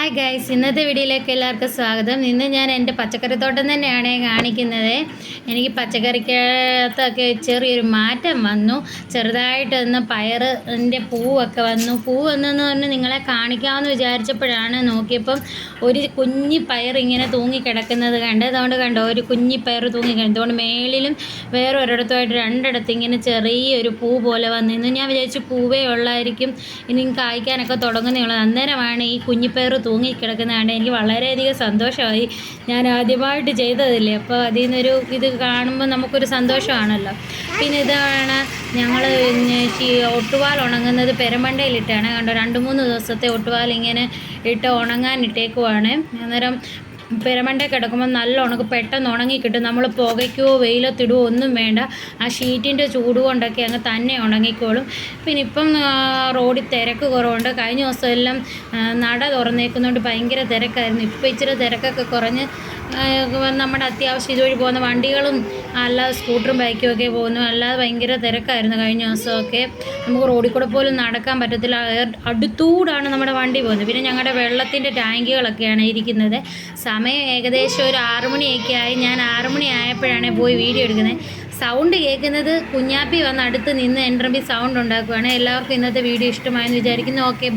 Hi guys, ഇന്നത്തെ വീഡിയോയിലേക്ക് എല്ലാവർക്കും സ്വാഗതം. ഇന്ന് ഞാൻ എൻ്റെ പച്ചക്കറിത്തോട്ടം തന്നെയാണ് കാണിക്കുന്നത്. എനിക്ക് പച്ചക്കറിക്കകത്തൊക്കെ ചെറിയൊരു മാറ്റം വന്നു. ചെറുതായിട്ടൊന്ന് പയറിൻ്റെ പൂവൊക്കെ വന്നു. പൂ വന്നെന്ന് പറഞ്ഞ് നിങ്ങളെ കാണിക്കാമെന്ന് വിചാരിച്ചപ്പോഴാണ് നോക്കിയപ്പം ഒരു കുഞ്ഞി പയർ ഇങ്ങനെ തൂങ്ങിക്കിടക്കുന്നത് അതുകൊണ്ട് കണ്ടോ, ഒരു കുഞ്ഞി പയർ തൂങ്ങിക്കിടന്നതുകൊണ്ട് മേളിലും വേറെ ഒരിടത്തുമായിട്ട് രണ്ടിടത്ത് ഇങ്ങനെ ചെറിയൊരു പൂ പോലെ വന്നിരുന്നു. ഞാൻ വിചാരിച്ചു പൂവേ ഉള്ളായിരിക്കും, ഇനി കായ്ക്കാനൊക്കെ തുടങ്ങുന്നേ ഉള്ളത്. അന്നേരമാണ് ഈ കുഞ്ഞിപ്പയർ തൂങ്ങിക്കിടക്കുന്നതാണ്. എനിക്ക് വളരെയധികം സന്തോഷമായി. ഞാൻ ആദ്യമായിട്ട് ചെയ്തതില്ലേ, അപ്പോൾ അതിൽ നിന്നൊരു ഇത് കാണുമ്പോൾ നമുക്കൊരു സന്തോഷമാണല്ലോ. പിന്നെ ഇതാണ് ഞങ്ങൾ ഒട്ടുപാൽ ഉണങ്ങുന്നത് പെരമണ്ടയിലിട്ടാണ്. കണ്ടോ, 2-3 ദിവസത്തെ ഒട്ടുപാൽ ഇങ്ങനെ ഇട്ട് ഉണങ്ങാനിട്ടേക്കുവാണ്. അന്നേരം പെരമണ്ട കിടക്കുമ്പോൾ നല്ല ഉണക്ക് പെട്ടെന്ന് ഉണങ്ങി കിട്ടും. നമ്മൾ പുകയ്ക്കോ വെയിലത്തിടുവോ ഒന്നും വേണ്ട. ആ ഷീറ്റിൻ്റെ ചൂട് കൊണ്ടൊക്കെ അങ്ങ് തന്നെ ഉണങ്ങിക്കോളും. പിന്നെ ഇപ്പം റോഡിൽ തിരക്ക് കുറവുണ്ട്. കഴിഞ്ഞ ദിവസം എല്ലാം നട തുറന്നേക്കുന്നതുകൊണ്ട് ഭയങ്കര തിരക്കായിരുന്നു. ഇപ്പോൾ ഇച്ചിരി തിരക്കൊക്കെ കുറഞ്ഞ് നമ്മുടെ അത്യാവശ്യം ഇതുവഴി പോകുന്ന വണ്ടികളും അല്ലാതെ സ്കൂട്ടറും ബൈക്കും ഒക്കെ പോകുന്നു. അല്ലാതെ ഭയങ്കര തിരക്കായിരുന്നു കഴിഞ്ഞ ദിവസമൊക്കെ. നമുക്ക് റോഡിൽ കൂടെ പോലും നടക്കാൻ പറ്റത്തില്ല. അടുത്തൂടാണ് നമ്മുടെ വണ്ടി പോകുന്നത്. പിന്നെ ഞങ്ങളുടെ വെള്ളത്തിൻ്റെ ടാങ്കികളൊക്കെയാണ് ഇരിക്കുന്നത്. സമയം ഏകദേശം ഒരു 6 മണിയൊക്കെ ആയി. ഞാൻ 6 മണി ആയപ്പോഴാണ് പോയി വീഡിയോ എടുക്കുന്നത്. സൗണ്ട് കേൾക്കുന്നത് കുഞ്ഞാപ്പി വന്ന് അടുത്ത് നിന്ന് എൻട്രമ്പി സൗണ്ട് ഉണ്ടാക്കുകയാണ്. എല്ലാവർക്കും ഇന്നത്തെ വീഡിയോ ഇഷ്ടമായെന്ന് വിചാരിക്കുന്നു. ഓക്കെ.